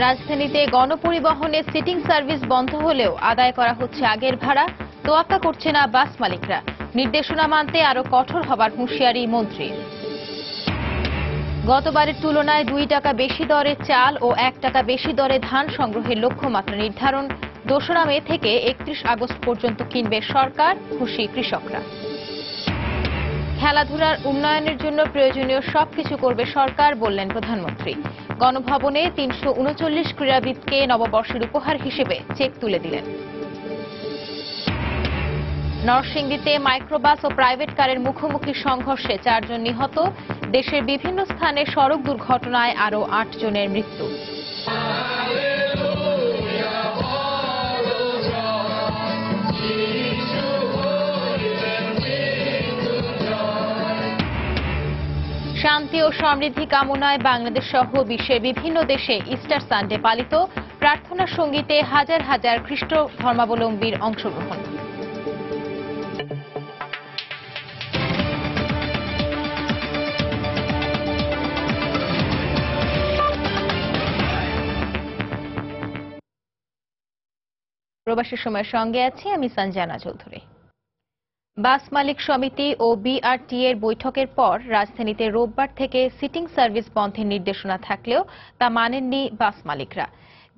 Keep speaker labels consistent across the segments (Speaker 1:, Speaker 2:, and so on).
Speaker 1: রাজধানীতে গণপরিবহনে sitting service বন্ধ হলেও আদায় করা হচ্ছে আগের ভাড়া, তোয়াক্কা করছে না বাস মালিকরা। নির্দেশনা মানতে আরো কঠোর হবার হুঁশিয়ারি মন্ত্রীর। গতবারের তুলনায় 2 টাকা বেশি দরে চাল ও 1 টাকা বেশি দরে ধান সংগ্রহের লক্ষ্যমাত্রা নির্ধারণ। 2রা মে থেকে 31 আগস্ট পর্যন্ত কিনবে সরকার, খুশি কৃষকরা। খেলাধুলার উন্নয়নের জন্য প্রয়োজনীয় সবকিছু করবে সরকার, বললেন প্রধানমন্ত্রী। গণভবনে 339 ক্রীড়াবিদকে নববর্ষের উপহার হিসেবে চেক তুলে দিলেন। নরসিংদীতে মাইক্রোবাস ও প্রাইভেট কারের মুখোমুখি সংঘর্ষে 4 জন নিহত। দেশের বিভিন্ন স্থানে সড়ক দুর্ঘটনায় আরও 8 জনের মৃত্যু। শান্তি ও সমৃদ্ধি কামনায় বাংলাদেশ সহ বিশ্বের বিভিন্ন দেশে ইস্টার সানডে পালিত। প্রার্থনা সঙ্গীতে হাজার হাজার খ্রিস্ট ধর্মাবলম্বীর অংশগ্রহণ। প্রবাসী সময়ের সঙ্গে আছি আমি সঞ্জনা চৌধুরী। বাস মালিক সমিতি ও বিআরটি এর বৈঠকের পর রাজধানীতে রোববার থেকে সিটিং সার্ভিস বন্ধের নির্দেশনা থাকলেও তা মানেননি বাস মালিকরা।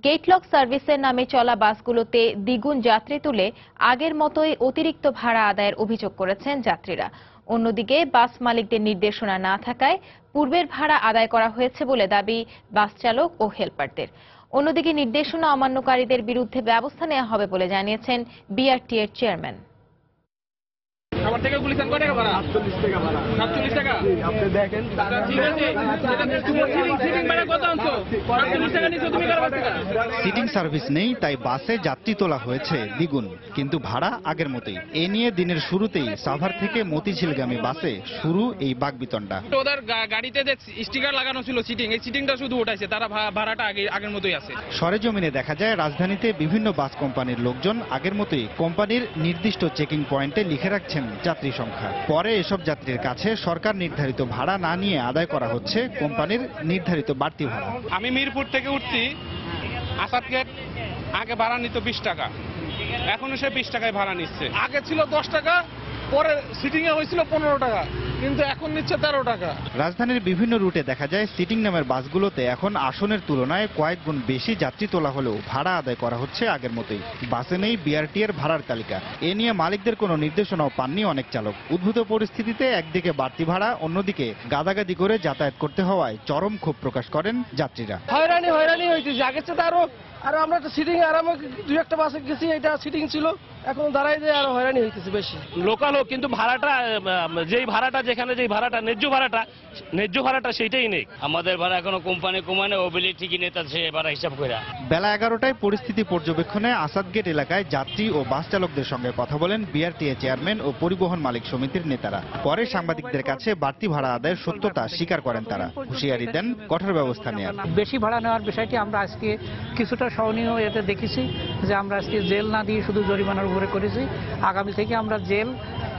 Speaker 1: গেটলক সার্ভিসের নামে চলা বাসগুলোতে দ্বিগুণ যাত্রী তুলে আগের মতোই অতিরিক্ত ভাড়া আদায়ের অভিযোগ করেছেন যাত্রীরা। অন্যদিকে বাস মালিকদের নির্দেশনা না থাকায় পূর্বের ভাড়া আদায় করা হয়েছে বলে দাবি বাস চালক ও হেলপারদের। অন্যদিকে নির্দেশনা অমান্যকারীদের বিরুদ্ধে ব্যবস্থা নেওয়া হবে বলে জানিয়েছেন বিআরটি এর চেয়ারম্যান।
Speaker 2: আমার থেকে গুলিস্তান কত টাকা ভাড়া? 47 টাকা ভাড়া। 47 টাকা? আপনি দেখেন। ঠিক আছে। সিটিং ভাড়া কত আনছো? 47 টাকা নিছো তুমি কার থেকে?
Speaker 3: সিটিং সার্ভিস নেই, তাই বাসে যাত্রী তোলা হয়েছে দ্বিগুণ, কিন্তু ভাড়া আগের মতোই। এ নিয়ে দিনের শুরুতেই সাভার থেকে মতিঝিলগামী বাসে শুরু এই বাকবিতণ্ডা।
Speaker 2: ওদের গাড়িতে যে স্টিকার লাগানো ছিল সিটিং, এই সিটিংটা শুধু উঠাইছে, তারা ভাড়াটা আগের মতোই আছে।
Speaker 3: সরেজমিনে দেখা যায় রাজধানীতে বিভিন্ন বাস কোম্পানির লোকজন আগের মতোই কোম্পানির নির্দিষ্ট চেকিং পয়েন্টে লিখে রাখছেন যাত্রী সংখ্যা। পরে এসব যাত্রীর কাছে সরকার নির্ধারিত ভাড়া না নিয়ে আদায় করা হচ্ছে কোম্পানির নির্ধারিত বাড়তি ভাড়া।
Speaker 2: আমি মিরপুর থেকে উঠছি, আসাদ গেট আগে ভাড়া নিত 20 টাকা, এখন সে 20 টাকায় ভাড়া নিচ্ছে। আগে ছিল 10 টাকা, পরে সিটিং এ হয়েছিল 15 টাকা, কিন্তু এখন নিচ্ছে 13 টাকা।
Speaker 3: রাজধানীর বিভিন্ন রুটে দেখা যায় সিটিং নামের বাসগুলোতে এখন আসনের তুলনায় কয়েক গুণ বেশি যাত্রী তোলা হলেও ভাড়া আদায় করা হচ্ছে আগের মতোই। বাসে নেই বিআরটি এর ভাড়ার তালিকা। এ নিয়ে মালিকদের কোনো নির্দেশনাও পাননি অনেক চালক। উদ্ভূত পরিস্থিতিতে একদিকে বাড়তি ভাড়া, অন্যদিকে গাদাগাদি করে যাতায়াত করতে হওয়ায় চরম ক্ষোভ প্রকাশ করেন যাত্রীরা।
Speaker 4: হয়রানি হইতেছে। আগের চেয়ে আরো আমরা তো সিটিং আরামে 2-1টা বাসে গেছি, এটা সিটিং ছিল, এখন দাঁড়াই যায় আরো হয়রানি হইতেছে বেশি।
Speaker 5: লোকাল হোক, কিন্তু ভাড়াটা যেই ভাড়াটা যেখানে যেই ভাড়াটা ন্যায্য ভাড়াটা সেইটাই নেই। আমাদের ভাড়া এখনো কোম্পানি কমানে ওবিলি ঠিকই নেতা সে ভাড়া হিসাব করে।
Speaker 3: বেলা 11টায় পরিস্থিতি পর্যবেক্ষণে আসাদ গেট এলাকায় যাত্রী ও বাস চালকদের সঙ্গে কথা বলেন বিআরটি এর চেয়ারম্যান ও পরিবহন মালিক সমিতির নেতারা। পরে সাংবাদিকদের কাছে বাড়তি ভাড়া আদায়ের সত্যতা স্বীকার করেন তারা। হুঁশিয়ারি দেন কঠোর ব্যবস্থা নেওয়ার।
Speaker 6: বেশি ভাড়া নেওয়ার বিষয়টি আমরা আজকে কিছুটা সহনীয় এতে দেখেছি যে আমরা আজকে জেল না দিয়ে শুধু জরিমানার উপরে করেছি। আগামী থেকে আমরা জেল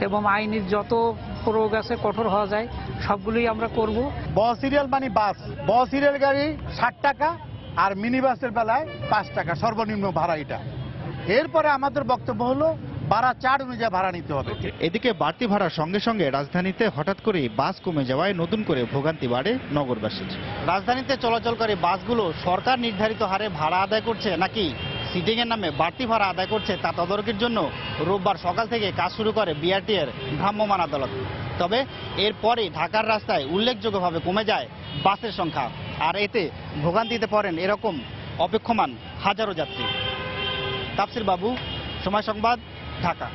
Speaker 6: এবং আইনের যত প্রয়োগ আছে কঠোর হওয়া যায় সবগুলোই আমরা করব।
Speaker 7: ব সিরিয়াল মানে বাস, ব সিরিয়াল গাড়ি 60 টাকা আর মিনি বাসের বেলায় 5 টাকা সর্বনিম্ন ভাড়া এটা। এরপরে আমাদের বক্তব্য হলো ভাড়া চার্ট অনুযায়ী ভাড়া নিতে হবে।
Speaker 3: এদিকে বাড়তি ভাড়ার সঙ্গে সঙ্গে রাজধানীতে হঠাৎ করেই বাস কমে যাওয়ায় নতুন করে ভোগান্তি বাড়ে নগরবাসীর। রাজধানীতে চলাচলকারী বাসগুলো সরকার নির্ধারিত হারে ভাড়া আদায় করছে নাকি সিটিং এর নামে বাড়তি ভাড়া আদায় করছে তা তদারকির জন্য রোববার সকাল থেকে কাজ শুরু করে বিআরটি এর ভ্রাম্যমাণ আদালত। তবে এরপরই ঢাকার রাস্তায় উল্লেখযোগ্যভাবে কমে যায় বাসের সংখ্যা, আর এতে ভোগান্তিতে পড়েন এরকম অপেক্ষমান হাজারো যাত্রী। তাফসির বাবু, সময় সংবাদ, ঢাকা।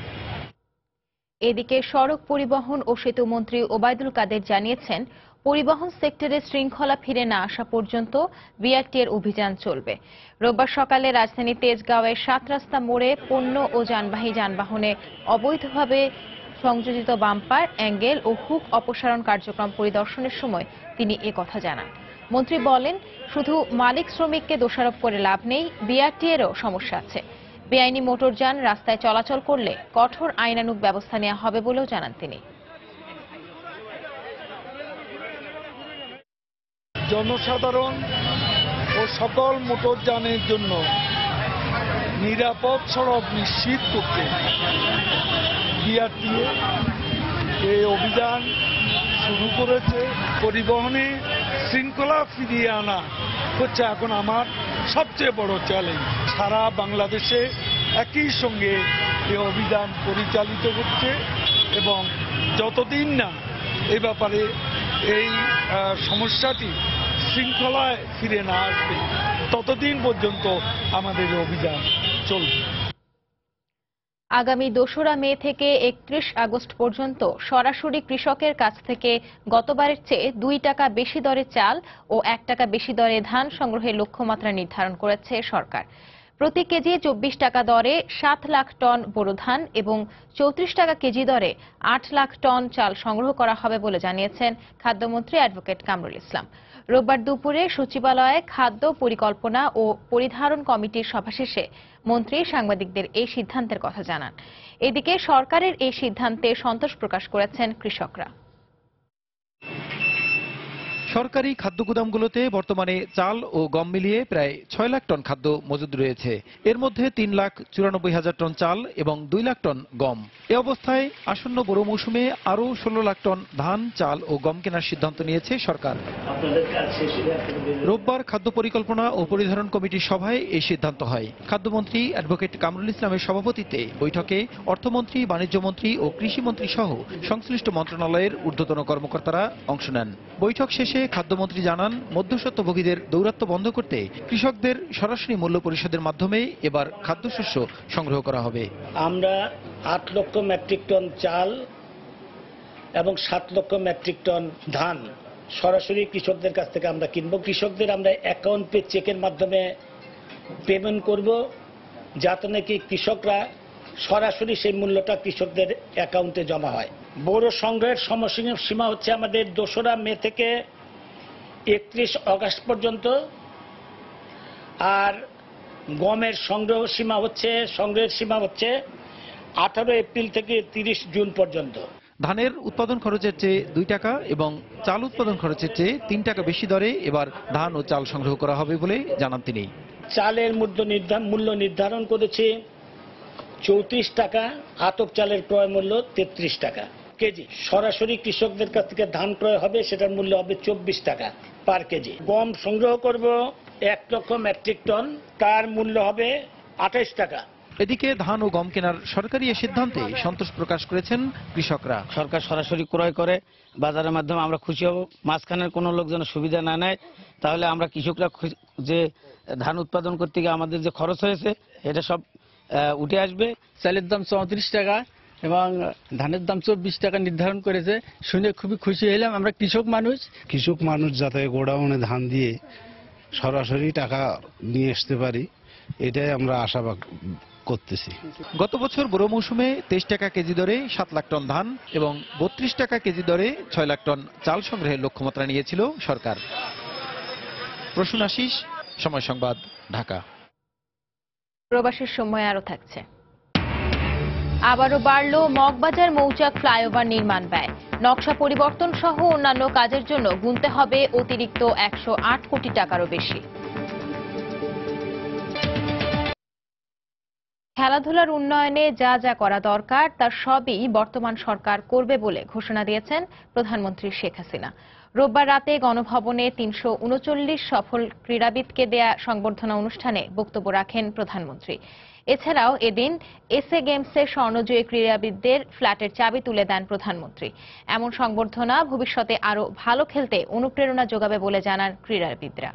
Speaker 1: এদিকে সড়ক পরিবহন ও সেতু মন্ত্রী ওবায়দুল কাদের জানিয়েছেন, পরিবহন সেক্টরে শৃঙ্খলা ফিরে না আসা পর্যন্ত বিআরটি এর অভিযান চলবে। রোববার সকালে রাজধানী তেজগাঁওয়ের 7 রাস্তা মোড়ে পণ্য ও যানবাহী যানবাহনে অবৈধভাবে সংযোজিত বাম্পার, অ্যাঙ্গেল ও হুক অপসারণ কার্যক্রম পরিদর্শনের সময় তিনি কথা জানান। মন্ত্রী বলেন, শুধু মালিক শ্রমিককে দোষারোপ করে লাভ নেই, বিআরটি এরও সমস্যা আছে। বেআইনি মোটরযান রাস্তায় চলাচল করলে কঠোর আইনানুগ ব্যবস্থা নেওয়া হবে বলেও জানান তিনি।
Speaker 7: জনসাধারণ
Speaker 8: ও সকল মোটরযানের জন্য নিরাপদ সড়ক নিশ্চিত করতে বিআরটিএ এই অভিযান শুরু করেছে। পরিবহনে শৃঙ্খলা ফিরিয়ে আনা হচ্ছে এখন আমার সবচেয়ে বড় চ্যালেঞ্জ। সারা বাংলাদেশে একই সঙ্গে এই অভিযান পরিচালিত হচ্ছে এবং যতদিন না এ ব্যাপারে এই সমস্যাটি শৃঙ্খলায় ফিরে না আসবে ততদিন পর্যন্ত আমাদের অভিযান চলবে।
Speaker 1: আগামী 2রা মে থেকে 31 আগস্ট পর্যন্ত সরাসরি কৃষকের কাছ থেকে গতবারের চেয়ে 2 টাকা বেশি দরে চাল ও 1 টাকা বেশি দরে ধান সংগ্রহের লক্ষ্যমাত্রা নির্ধারণ করেছে সরকার। প্রতি কেজি 24 টাকা দরে 7 লাখ টন বোরো ধান এবং 34 টাকা কেজি দরে 8 লাখ টন চাল সংগ্রহ করা হবে বলে জানিয়েছেন খাদ্যমন্ত্রী অ্যাডভোকেট কামরুল ইসলাম। রোববার দুপুরে সচিবালয়ে খাদ্য পরিকল্পনা ও পরিধারণ কমিটির সভা শেষে মন্ত্রী সাংবাদিকদের এই সিদ্ধান্তের কথা জানান। এদিকে সরকারের এই সিদ্ধান্তে সন্তোষ প্রকাশ করেছেন কৃষকরা।
Speaker 9: সরকারি খাদ্য গুদামগুলোতে বর্তমানে চাল ও গম মিলিয়ে প্রায় 6 লাখ টন খাদ্য মজুদ রয়েছে। এর মধ্যে 3,94,000 টন চাল এবং 2 লাখ টন গম। এ অবস্থায় আসন্ন বোরো মৌসুমে আরও 16 লাখ টন ধান, চাল ও গম কেনার সিদ্ধান্ত নিয়েছে সরকার। রোববার খাদ্য পরিকল্পনা ও পরিধারণ কমিটির সভায় এই সিদ্ধান্ত হয়। খাদ্যমন্ত্রী অ্যাডভোকেট কামরুল ইসলামের সভাপতিত্বে বৈঠকে অর্থমন্ত্রী, বাণিজ্যমন্ত্রী ও কৃষিমন্ত্রী সহ সংশ্লিষ্ট মন্ত্রণালয়ের ঊর্ধ্বতন কর্মকর্তারা অংশ নেন। বৈঠক শেষে খাদ্যমন্ত্রী জানান, মধ্যস্বত্বভোগীদের দৌরাত্ম্য বন্ধ করতে কৃষকদের সরাসরি মূল্য পরিশোধের মাধ্যমে এবার খাদ্যশস্য সংগ্রহ করা হবে।
Speaker 10: আমরা 8 লক্ষ মেট্রিক টন চাল এবং 7 লক্ষ মেট্রিক টন ধান সরাসরি কৃষকদের কাছ থেকে আমরা কিনব। কৃষকদের আমরা অ্যাকাউন্ট পে চেকের মাধ্যমে পেমেন্ট করব, যাতে নাকি কৃষকরা সরাসরি সেই মূল্যটা কৃষকদের অ্যাকাউন্টে জমা হয়। বোরো সংগ্রহের সময়সীমা হচ্ছে আমাদের 2রা মে থেকে 31 আগস্ট পর্যন্ত, আর গমের সংগ্রহের সীমা হচ্ছে 18 এপ্রিল থেকে 30 জুন পর্যন্ত।
Speaker 9: ধানের উৎপাদন খরচের চেয়ে 2 টাকা এবং চাল উৎপাদন খরচের চেয়ে 3 টাকা বেশি দরে এবার ধান ও চাল সংগ্রহ করা হবে বলে জানান তিনি।
Speaker 10: চালের মূল্য নির্ধারণ করেছে 34 টাকা, আতপ চালের ক্রয় মূল্য 33 টাকা কেজি। সরাসরি কৃষকদের কাছ থেকে ধান ক্রয় হবে, সেটার মূল্য হবে 24 টাকা পার কেজি। গম সংগ্রহ করব 1 লক্ষ মেট্রিক টন, তার মূল্য হবে 28 টাকা।
Speaker 9: এদিকে ধান ও গম কেনার সরকারি এ সিদ্ধান্তে সন্তোষ প্রকাশ করেছেন কৃষকরা।
Speaker 11: সরকার সরাসরি ক্রয় করে বাজারের মাধ্যমে আমরা খুশি হব। মাঝখানের কোনো লোক যেন সুবিধা না নেয়, তাহলে আমরা কৃষকরা যে ধান উৎপাদন করতে গিয়ে আমাদের যে খরচ হয়েছে এটা সব উঠে আসবে।
Speaker 12: চালের দাম 34 টাকা এবং ধানের দাম 24 টাকা নির্ধারণ করেছে, শুনে খুবই খুশি হলাম। আমরা কৃষক মানুষ
Speaker 13: যাতে গোডাউনে ধান দিয়ে সরাসরি টাকা নিয়ে আসতে পারি, এটাই আমরা আশা করতেছি।
Speaker 9: গত বছর বোরো মৌসুমে 23 টাকা কেজি দরে 7 লাখ টন ধান এবং 32 টাকা কেজি দরে 6 লাখ টন চাল সংগ্রহের লক্ষ্যমাত্রা নিয়েছিল সরকার। প্রসূন আশিস, সময় সংবাদ, ঢাকা।
Speaker 1: প্রবাসের সময় আরো থাকছে। আবারও বাড়ল মগবাজার মৌচাক ফ্লাইওভার নির্মাণ ব্যয়। নকশা পরিবর্তন সহ অন্যান্য কাজের জন্য গুনতে হবে অতিরিক্ত 108 কোটি টাকারও বেশি। খেলাধুলার উন্নয়নে যা যা করা দরকার তার সবই বর্তমান সরকার করবে বলে ঘোষণা দিয়েছেন প্রধানমন্ত্রী শেখ হাসিনা। রোববার রাতে গণভবনে 339 সফল ক্রীড়াবিদকে দেয়া সংবর্ধনা অনুষ্ঠানে বক্তব্য রাখেন প্রধানমন্ত্রী। এছাড়াও এদিন এসএ গেমসে স্বর্ণজয়ী ক্রীড়াবিদদের ফ্ল্যাটের চাবি তুলে দেন প্রধানমন্ত্রী। এমন সংবর্ধনা ভবিষ্যতে আরও ভালো খেলতে অনুপ্রেরণা যোগাবে বলে জানান ক্রীড়াবিদরা।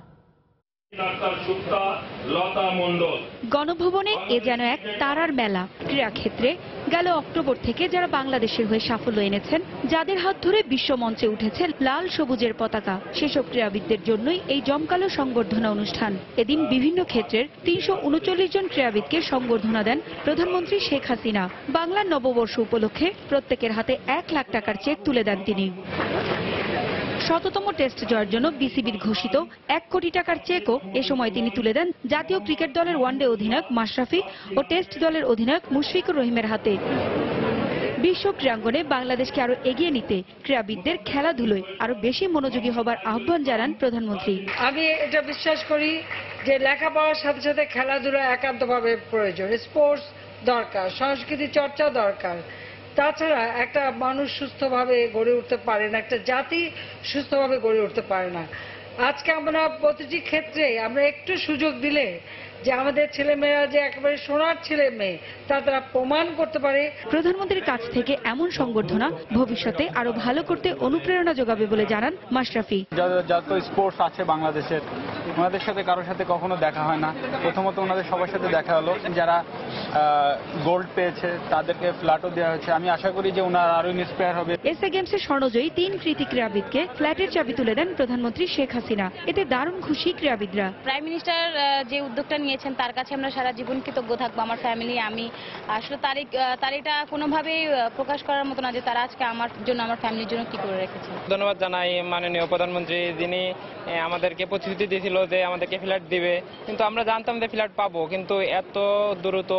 Speaker 14: গণভবনে এ যেন এক তারার মেলা। ক্রীড়াক্ষেত্রে গেল অক্টোবর থেকে যারা বাংলাদেশের হয়ে সাফল্য এনেছেন, যাদের হাত ধরে বিশ্বমঞ্চে উঠেছে লাল সবুজের পতাকা, সেসব ক্রীড়াবিদদের জন্যই এই জমকালো সংবর্ধনা অনুষ্ঠান। এদিন বিভিন্ন ক্ষেত্রের 339 জন ক্রীড়াবিদকে সংবর্ধনা দেন প্রধানমন্ত্রী শেখ হাসিনা। বাংলার নববর্ষ উপলক্ষে প্রত্যেকের হাতে 1 লাখ টাকার চেক তুলে দেন তিনি। শততম টেস্ট জয়ের জন্য বিসিবির ঘোষিত 1 কোটি টাকার চেকও এ সময় তিনি তুলে দেন জাতীয় ক্রিকেট দলের ওয়ানডে অধিনায়ক মাশরাফি ও টেস্ট দলের অধিনায়ক মুশফিকুর রহিমের হাতে। বিশ্ব ক্রীড়াঙ্গনে বাংলাদেশকে আরো এগিয়ে নিতে ক্রীড়াবিদদের খেলাধুলোয় আরো বেশি মনোযোগী হবার আহ্বান জানান প্রধানমন্ত্রী।
Speaker 15: আমি এটা বিশ্বাস করি যে লেখাপড়ার সাথে সাথে খেলাধুলা একান্তভাবে প্রয়োজন। স্পোর্টস দরকার, সংস্কৃতি চর্চা দরকার। তাছাড়া একটা মানুষ সুস্থভাবে গড়ে উঠতে পারে না, একটা জাতি সুস্থভাবে গড়ে উঠতে পারে না। আজকে আমরা প্রতিটি ক্ষেত্রে আমরা একটু সুযোগ দিলে যে আমাদের ছেলেমেয়েরা যে একেবারে সোনার ছেলে মেয়ে তারা প্রমাণ করতে পারে।
Speaker 14: প্রধানমন্ত্রীর কাছ থেকে এমন সংবর্ধনা ভবিষ্যতে আরো ভালো করতে অনুপ্রেরণা যোগাবে বলে জানান মাশরাফি।
Speaker 16: যত স্পোর্টস আছে বাংলাদেশের, ওনাদের সাথে কারোর সাথে কখনো দেখা হয় না। প্রথমত ওনাদের সবার সাথে দেখা হলো, যারা গোল্ড পেয়েছে তাদেরকে ফ্ল্যাটও দেওয়া হয়েছে। আমি আশা করি যে ওনারা আরো ইন্সপায়ার হবে।
Speaker 14: এসএ গেমসে স্বর্ণজয়ী 3 কৃতী ক্রীড়াবিদকে ফ্ল্যাটের চাবি তুলে দেন প্রধানমন্ত্রী শেখ হাসিনা। এতে দারুণ খুশি ক্রীড়াবিদরা।
Speaker 17: প্রাইম মিনিস্টার যে উদ্যোগটা নিয়েছেন তার কাছে আমরা সারা জীবন কৃতজ্ঞ থাকবো। আমার ফ্যামিলি, আমি আসলে তার এটা কোনোভাবেই প্রকাশ করার মতো না যে তারা আজকে আমার জন্য, আমার ফ্যামিলির জন্য কি করে রেখেছে।
Speaker 16: ধন্যবাদ জানাই মাননীয় প্রধানমন্ত্রী, যিনি আমাদেরকে প্রতিশ্রুতি দিয়েছিল যে আমাদেরকে ফ্ল্যাট দিবে, কিন্তু আমরা জানতাম যে ফ্ল্যাট পাবো, কিন্তু এত দ্রুত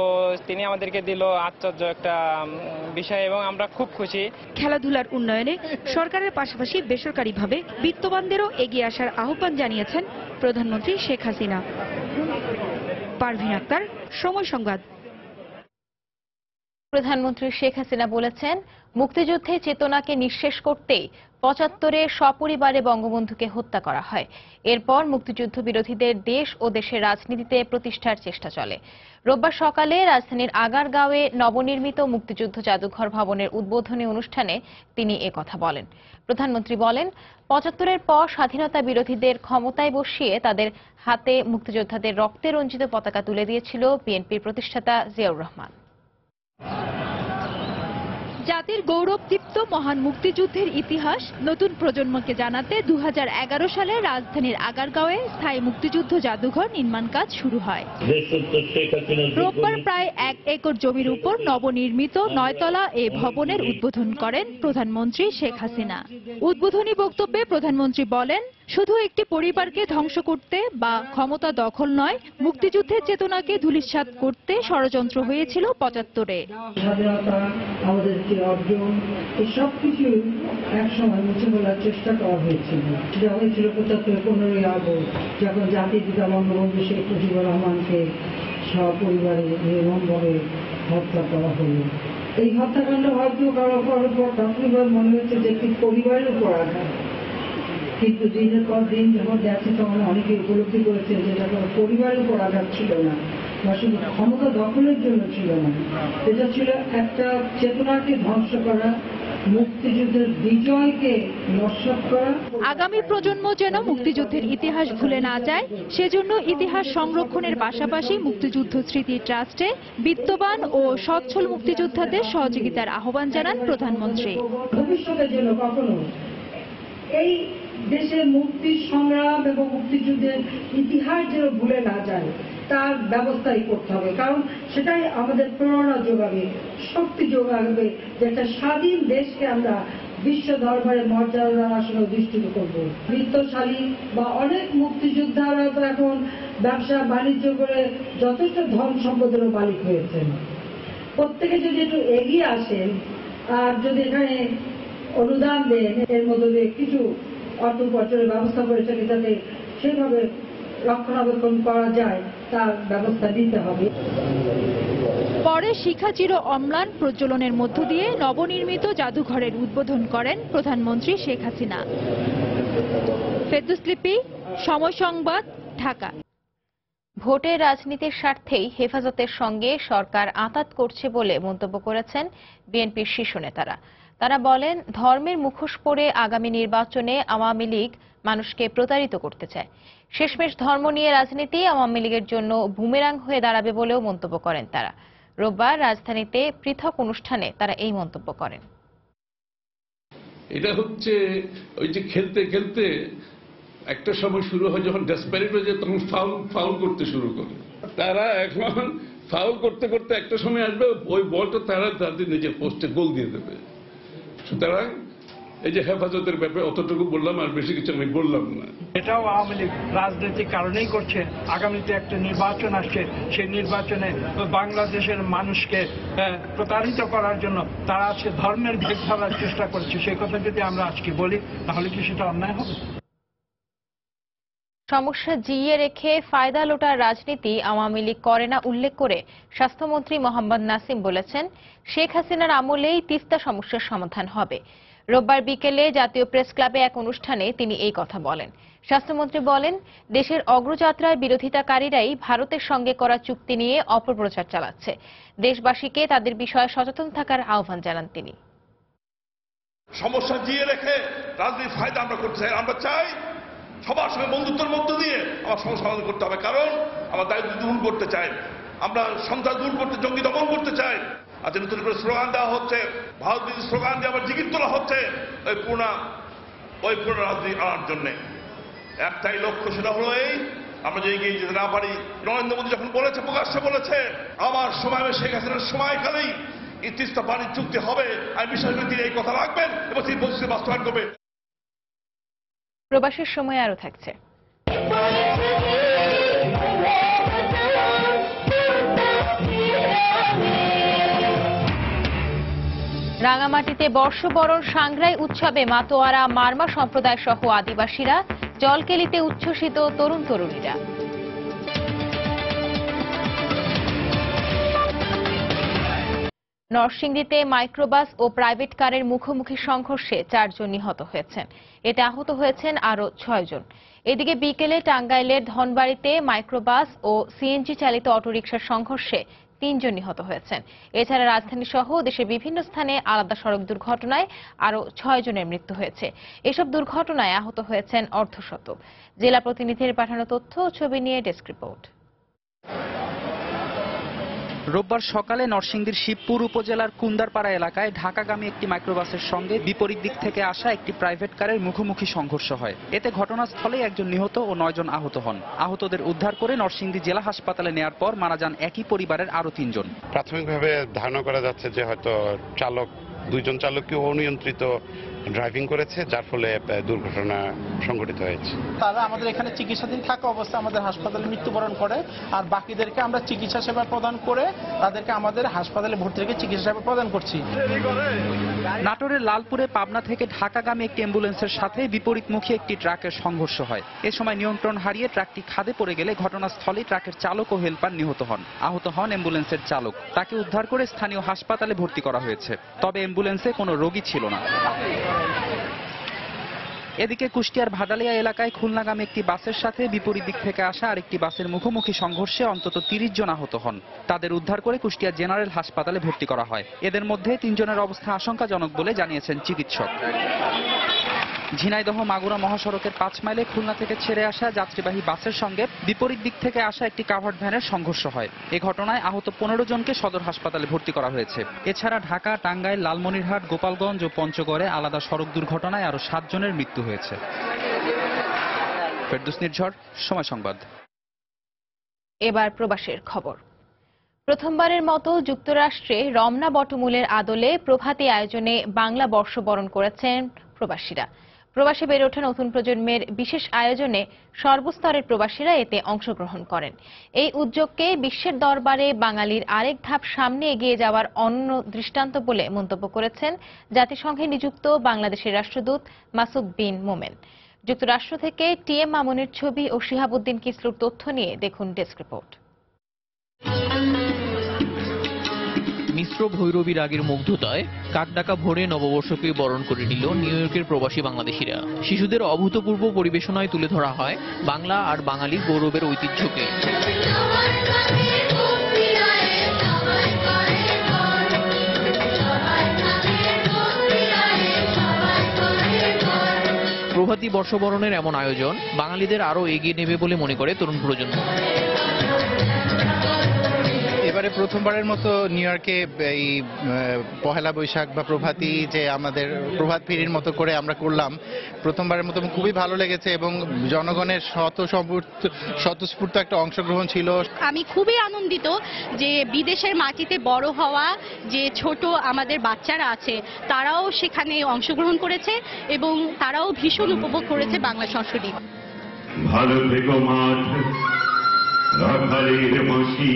Speaker 16: তিনি আমাদেরকে দিল, আশ্চর্য একটা বিষয় এবং আমরা খুব খুশি।
Speaker 14: খেলাধুলার উন্নয়নে সরকারের পাশাপাশি বেসরকারিভাবে বিত্তবানদেরও এগিয়ে আসার আহ্বান জানিয়েছেন প্রধানমন্ত্রী শেখ হাসিনা। পারভিন আক্তার, সময় সংবাদ।
Speaker 1: প্রধানমন্ত্রী শেখ হাসিনা বলেছেন, মুক্তিযুদ্ধে চেতনাকে নিঃশেষ করতেই ৭৫-এ সপরিবারে বঙ্গবন্ধুকে হত্যা করা হয়। এরপর মুক্তিযুদ্ধ বিরোধীদের দেশ ও দেশের রাজনীতিতে প্রতিষ্ঠার চেষ্টা চলে। রোববার সকালে রাজধানীর আগারগাঁওয়ে নবনির্মিত মুক্তিযুদ্ধ জাদুঘর ভবনের উদ্বোধনী অনুষ্ঠানে তিনি একথা বলেন। প্রধানমন্ত্রী বলেন, ৭৫-এর পর স্বাধীনতা বিরোধীদের ক্ষমতায় বসিয়ে তাদের হাতে মুক্তিযোদ্ধাদের রক্তে রঞ্জিত পতাকা তুলে দিয়েছিল বিএনপির প্রতিষ্ঠাতা জিয়াউর রহমান।
Speaker 14: জাতির গৌরবদীপ্ত মহান মুক্তিযুদ্ধের ইতিহাস নতুন প্রজন্মকে জানাতে ২০১১ সালে রাজধানীর আগারগাঁওয়ে স্থায়ী মুক্তিযুদ্ধ জাদুঘর নির্মাণ কাজ শুরু হয়। রোববার প্রায় ১ একর জমির উপর নবনির্মিত ৯তলা এ ভবনের উদ্বোধন করেন প্রধানমন্ত্রী শেখ হাসিনা। উদ্বোধনী বক্তব্যে প্রধানমন্ত্রী বলেন, শুধু একটি পরিবারকে ধ্বংস করতে বা ক্ষমতা দখল নয়, মুক্তিযুদ্ধের চেতনাকে ধূলিসাৎ করতে ষড়যন্ত্র হয়েছিল ৭৫-এ।
Speaker 18: অর্জন এই সবকিছু একসময় মুছে ফেলার চেষ্টা করা হয়েছিল। সেটা হয়েছিল ৭৫ 15ই আগস্ট, যখন জাতির পিতা বঙ্গবন্ধু শেখ মুজিবুর রহমানকে সপরিবারে নির্মমভাবে হত্যা করা হলো। এই হত্যাকাণ্ড হয়তো কারো কারোর পর প্রাথমিকভাবে মনে হচ্ছে যে একটি পরিবারের উপর আঘাত, কিন্তু দিনের পর দিন যখন গেছে তখন অনেকে উপলব্ধি করেছে যে এটা কোনো পরিবারের উপর আঘাত ছিল না, বা শুধু ক্ষমতা দখলের জন্য ছিল না, এটা ছিল একটা চেতনাকে ধ্বংস করা, মুক্তিযুদ্ধের বিজয়কে নস্যাৎ করা।
Speaker 14: আগামী প্রজন্ম যেন মুক্তিযুদ্ধের ইতিহাস ভুলে না যায়, সেজন্য ইতিহাস সংরক্ষণের পাশাপাশি মুক্তিযুদ্ধ স্মৃতি ট্রাস্টে বিত্তবান ও সচ্ছল মুক্তিযোদ্ধাদের সহযোগিতার আহ্বান জানান প্রধানমন্ত্রী।
Speaker 18: ভবিষ্যতের জন্য কখনো এই দেশের মুক্তির সংগ্রাম এবং মুক্তিযুদ্ধের ইতিহাস যেন ভুলে না যায় তার ব্যবস্থাই করতে হবে, কারণ সেটাই আমাদের প্রেরণা যোগাবে, শক্তি যোগাবে, যে একটা স্বাধীন দেশকে আমরা বিশ্ব দরবারে মর্যাদার আসনে অধিষ্ঠিত করব। বিত্তশালী বা অনেক মুক্তিযোদ্ধারা তো এখন ব্যবসা বাণিজ্য করে যথেষ্ট ধন সম্পদেরও মালিক হয়েছেন। প্রত্যেকে যদি একটু এগিয়ে আসেন আর যদি এখানে অনুদান দেন, এর মধ্যে দিয়ে কিছু অর্থ উপার্জনের ব্যবস্থা করেছে, যাতে সেভাবে রক্ষণাবেক্ষণ করা যায় তার ব্যবস্থা দিতে হবে।
Speaker 14: পরে শিখাচির অম্লান প্রজ্বলনের মধ্য দিয়ে নবনির্মিত জাদুঘরের উদ্বোধন করেন প্রধানমন্ত্রী শেখ হাসিনা। ফেরদৌস লিপি, সময় সংবাদ, ঢাকা।
Speaker 1: ভোটের রাজনীতির স্বার্থেই হেফাজতের সঙ্গে সরকার আঁতাত করছে বলে মন্তব্য করেছেন বিএনপির শীর্ষ নেতারা। তারা বলেন, ধর্মের মুখোশ পরে আগামী নির্বাচনে আওয়ামী লীগ মানুষকে প্রতারিত করতে চায়। শেষমেশ ধর্ম নিয়ে রাজনীতি আওয়ামী লীগের জন্য বুমেরাং হয়ে দাঁড়াবে বলেও মন্তব্য করেন তারা। রোববার রাজধানীতে পৃথক অনুষ্ঠানে তারা এই মন্তব্য করেন।
Speaker 19: এটা হচ্ছে ওই যে খেলতে খেলতে একটা সময় শুরু হয়, যখন ডেসপারেট হয়ে যায় তখন ফাউল করতে শুরু করে। তারা এখন ফাউল করতে করতে একটা সময় আসবে ওই বলটা তারা তাদের নিজের পোস্টে গোল দিয়ে দেবে। সুতরাং এই যে হেফাজতের ব্যাপারে অতটুকু বললাম, আর বেশি কিছু আমি বললাম না।
Speaker 8: এটাও আওয়ামী লীগ রাজনৈতিক কারণেই করছে। আগামীতে একটা নির্বাচন আসছে, সেই নির্বাচনে বাংলাদেশের মানুষকে প্রতারিত করার জন্য তারা আজকে ধর্মের ভেদ ধরার চেষ্টা করছে। সেই কথা যদি আমরা আজকে বলি তাহলে কি সেটা অন্যায় হবে?
Speaker 1: সমস্যা জিইয়ে রেখে ফায়দা লোটার রাজনীতি আওয়ামী লীগ করে না উল্লেখ করে স্বাস্থ্যমন্ত্রী মোহাম্মদ নাসিম বলেছেন, শেখ হাসিনার আমলেই তিস্তা সমস্যার সমাধান হবে। রোববার বিকেলে জাতীয় প্রেস ক্লাবে এক অনুষ্ঠানে তিনি এই কথা বলেন। স্বাস্থ্যমন্ত্রী বলেন, দেশের অগ্রযাত্রার বিরোধিতাকারীরাই ভারতের সঙ্গে করা চুক্তি নিয়ে অপপ্রচার চালাচ্ছে। দেশবাসীকে তাদের বিষয়ে সচেতন থাকার আহ্বান জানান তিনি।
Speaker 20: সমস্যা জিইয়ে রেখে রাজনীতির ফায়দা আমরা করতে চাই। আমরা চাই সবার সঙ্গে বন্ধুত্বের মধ্য দিয়ে আমার সমস্যা সমাধান করতে হবে, কারণ আমরা দারিদ্র্য দূর করতে চাই, আমরা সন্ত্রাস দূর করতে, জঙ্গি দমন করতে চাই। আজ নতুন করে স্লোগান দেওয়া হচ্ছে, ভারত বিরোধী স্লোগান দিয়ে আবার জিগির তোলা হচ্ছে ওই পুরো রাজনীতি আনার জন্য। একটাই লক্ষ্য, সেটা হলো এই, আমরা যদি এগিয়ে যেতে না পারি। নরেন্দ্র মোদী যখন বলেছে, প্রকাশ্যে বলেছে, আমার সময় শেখ হাসিনার সময়কালেই এই তিস্তা পানির চুক্তি হবে, আমি বিশ্বাস করি তিনি এই কথা রাখবেন এবং তিনি প্রতিশ্রুতি বাস্তবায়ন করবেন।
Speaker 1: প্রবাসের সময় আরো থাকছে। রাঙামাটিতে বর্ষবরণ সাংগ্রাই উৎসবে মাতোয়ারা মারমা সম্প্রদায় সহ আদিবাসীরা, জলকেলিতে উচ্ছ্বসিত তরুণ তরুণীরা। নরসিংদীতে মাইক্রোবাস ও প্রাইভেট কারের মুখোমুখি সংঘর্ষে 4 জন নিহত হয়েছেন। এতে আহত হয়েছেন আরো 6 জন। এদিকে বিকেলে টাঙ্গাইলের ধনবাড়িতে মাইক্রোবাস ও সিএনজি চালিত অটোরিকশার সংঘর্ষে 3 জন নিহত হয়েছেন। এছাড়া রাজধানী সহ দেশের বিভিন্ন স্থানে আলাদা সড়ক দুর্ঘটনায় আরো 6 জনের মৃত্যু হয়েছে। এসব দুর্ঘটনায় আহত হয়েছেন অর্ধশত। জেলা প্রতিনিধির পাঠানো তথ্য ও ছবি নিয়ে ডেস্ক রিপোর্ট।
Speaker 21: রোববার সকালে নরসিংদীর শিবপুর উপজেলার কুন্দারপাড়া এলাকায় ঢাকাগামী একটি মাইক্রোবাসের সঙ্গে বিপরীত দিক থেকে আসা একটি প্রাইভেট কারের মুখোমুখি সংঘর্ষ হয়। এতে ঘটনাস্থলেই 1 জন নিহত ও 9 জন আহত হন। আহতদের উদ্ধার করে নরসিংদী জেলা হাসপাতালে নেওয়ার পর মারা যান একই পরিবারের আরো 3 জন।
Speaker 13: প্রাথমিকভাবে ধারণা করা যাচ্ছে যে হয়তো 2 জন চালককে অনিয়ন্ত্রিত ড্রাইভিং করেছে, যার ফলে দুর্ঘটনা সংঘটিত হয়েছে।
Speaker 22: তারা আমাদের এখানে চিকিৎসাধীন থাকা অবস্থায় আমাদের হাসপাতালে মৃত্যুবরণ করে, আর বাকিদেরকে আমরা চিকিৎসা সেবা প্রদান করে তাদেরকে আমাদের হাসপাতালে ভর্তি রেখে চিকিৎসা সেবা প্রদান করছি।
Speaker 21: নাটোরের লালপুরে পাবনা থেকে ঢাকাগামী একটি অ্যাম্বুলেন্সের সাথে বিপরীতমুখী একটি ট্রাকের সংঘর্ষ হয়। এ সময় নিয়ন্ত্রণ হারিয়ে ট্রাকটি খাদে পড়ে গেলে ঘটনাস্থলেই ট্রাকের চালক ও হেলপার নিহত হন। আহত হন অ্যাম্বুলেন্সের চালক। তাকে উদ্ধার করে স্থানীয় হাসপাতালে ভর্তি করা হয়েছে। তবে অ্যাম্বুলেন্সে কোনো রোগী ছিল না। এদিকে কুষ্টিয়ার ভাদালিয়া এলাকায় খুলনাগামী একটি বাসের সাথে বিপরীত দিক থেকে আসা আরেকটি বাসের মুখোমুখি সংঘর্ষে অন্তত 30 জন আহত হন। তাদের উদ্ধার করে কুষ্টিয়া জেনারেল হাসপাতালে ভর্তি করা হয়। এদের মধ্যে 3 জনের অবস্থা আশঙ্কাজনক বলে জানিয়েছেন চিকিৎসক। ঝিনাইদহ মাগুরা মহাসড়কের 5 মাইলে খুলনা থেকে ছেড়ে আসা যাত্রীবাহী বাসের সঙ্গে বিপরীত দিক থেকে আসা একটি কাভার্ড ভ্যানের সংঘর্ষ হয়। এ ঘটনায় আহত 15 জনকে সদর হাসপাতালে ভর্তি করা হয়েছে। এছাড়া ঢাকা, টাঙ্গাইল, লালমনিরহাট, গোপালগঞ্জ ও পঞ্চগড়ে আলাদা সড়ক দুর্ঘটনায় আরো 7 জনের মৃত্যু হয়েছে। ফেরদৌস নির্ঝর, সময় সংবাদ।
Speaker 1: এবার প্রবাসের খবর। প্রথমবারের মতো যুক্তরাষ্ট্রে রমনা বটমূলের আদলে প্রভাতী আয়োজনে বাংলা বর্ষবরণ করেছেন প্রবাসীরা। প্রবাসে বেড়ে ওঠা নতুন প্রজন্মের বিশেষ আয়োজনে সর্বস্তরের প্রবাসীরা এতে অংশগ্রহণ করেন। এই উদ্যোগকে বিশ্বের দরবারে বাঙালির আরেক ধাপ সামনে এগিয়ে যাওয়ার অনন্য দৃষ্টান্ত বলে মন্তব্য করেছেন জাতিসংঘে নিযুক্ত বাংলাদেশের রাষ্ট্রদূত মাসুদ বিন মোমেন। যুক্তরাষ্ট্র থেকে টিএম মামুনের ছবি ও শিহাবুদ্দিন কিসলুর তথ্য নিয়ে দেখুন ডেস্ক রিপোর্ট।
Speaker 23: মিশ্র ভৈরবী রাগের মুগ্ধতায় কাকডাকা ভোরে নববর্ষকে বরণ করে নিল নিউ ইয়র্কের প্রবাসী বাংলাদেশিরা। শিশুদের অভূতপূর্ব পরিবেশনায় তুলে ধরা হয় বাংলা আর বাঙালির গৌরবের ঐতিহ্যকে। প্রভাতী বর্ষবরণের এমন আয়োজন বাঙালিদের আরো এগিয়ে নেবে বলে মনে করে তরুণ প্রজন্ম।
Speaker 24: এবারে
Speaker 2: প্রথমবারের মতো নিউ ইয়র্কে এই পহেলা বৈশাখ বা প্রভাতী যে আমাদের প্রভাত ফেরির মতো করে আমরা করলাম, প্রথমবারের মতো খুবই ভালো লেগেছে এবং জনগণের স্বতঃস্ফূর্ত একটা অংশগ্রহণ ছিল।
Speaker 4: আমি খুবই আনন্দিত যে বিদেশের মাটিতে বড় হওয়া যে ছোট আমাদের বাচ্চারা আছে তারাও সেখানে অংশগ্রহণ করেছে এবং তারাও ভীষণ উপভোগ করেছে বাংলা সংস্কৃতি।
Speaker 5: ভালো থেকো মাঠ, রাখালের মাসি।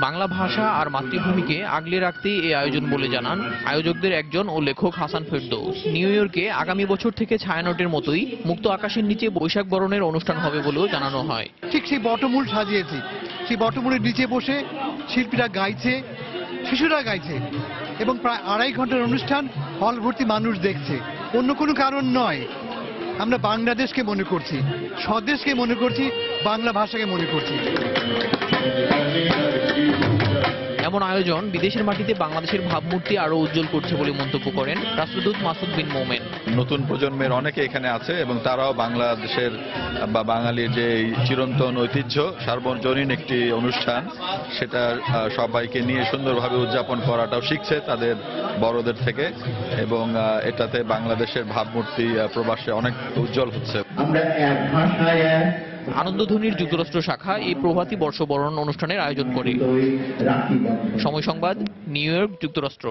Speaker 23: বাংলা ভাষা আর মাতৃভূমিকে আগলে রাখতেই এই আয়োজন বলে জানান আয়োজকদের একজন ও লেখক হাসান ফেরদৌস। নিউ ইয়র্কে আগামী বছর থেকে ছায়ানটের মতোই মুক্ত আকাশের নিচে বৈশাখ বরণের অনুষ্ঠান হবে বলেও জানানো হয়।
Speaker 24: ঠিক সেই বটমূল সাজিয়েছি, সেই বটমূলের নিচে বসে শিল্পীরা গাইছে, শিশুরা গাইছে এবং প্রায় 2.5 ঘন্টার অনুষ্ঠান, হল ভর্তি মানুষ দেখছে। অন্য কোনো কারণ নয়, আমরা বাংলাদেশকে মনে করছি, স্বদেশকে মনে করছি, বাংলা ভাষাকে মনে করছি।
Speaker 23: এমন আয়োজন বিদেশের মাটিতে বাংলাদেশের ভাবমূর্তি আরো উজ্জ্বল করছে বলে মন্তব্য করেন রাষ্ট্রদূত মাসুদ বিন মোমেন।
Speaker 25: নতুন প্রজন্মের অনেকে এখানে আছে এবং তারাও বাংলাদেশের বা বাঙালির যে চিরন্তন ঐতিহ্য, সার্বজনীন একটি অনুষ্ঠান, সেটা সবাইকে নিয়ে সুন্দরভাবে উদযাপন করাটাও শিখছে তাদের বড়দের থেকে এবং এটাতে বাংলাদেশের ভাবমূর্তি প্রবাসে অনেক উজ্জ্বল হচ্ছে।
Speaker 5: আমরা এক ভাষায়
Speaker 23: আনন্দধ্বনির যুক্তরাষ্ট্র শাখা এই প্রভাতী বর্ষবরণ অনুষ্ঠানের আয়োজন করে। সময় সংবাদ, নিউ ইয়র্ক, যুক্তরাষ্ট্র।